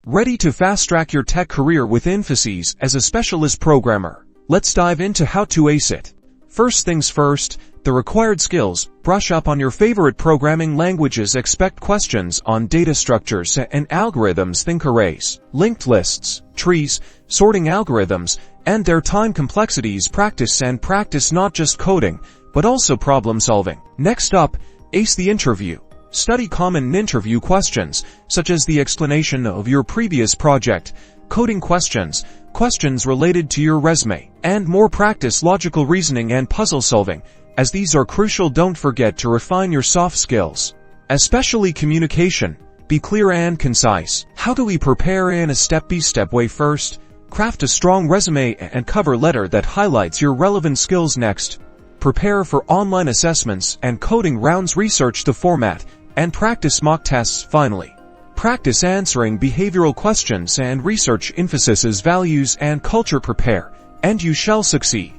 Ready to fast-track your tech career with Infosys as a specialist programmer? Let's dive into how to ace it. First things first, the required skills. Brush up on your favorite programming languages. Expect questions on data structures and algorithms. Think arrays, linked lists, trees, sorting algorithms, and their time complexities. Practice not just coding, but also problem solving. Next up, ace the interview. Study common interview questions, such as the explanation of your previous project, coding questions related to your resume, and more. Practice logical reasoning and puzzle solving, as these are crucial. Don't forget to refine your soft skills, especially communication. Be clear and concise. How do we prepare in a step-by-step way? First, craft a strong resume and cover letter that highlights your relevant skills. Next, prepare for online assessments and coding rounds. Research the format and practice mock tests. Finally, practice answering behavioral questions and research Infosys's values and culture. Prepare, and you shall succeed.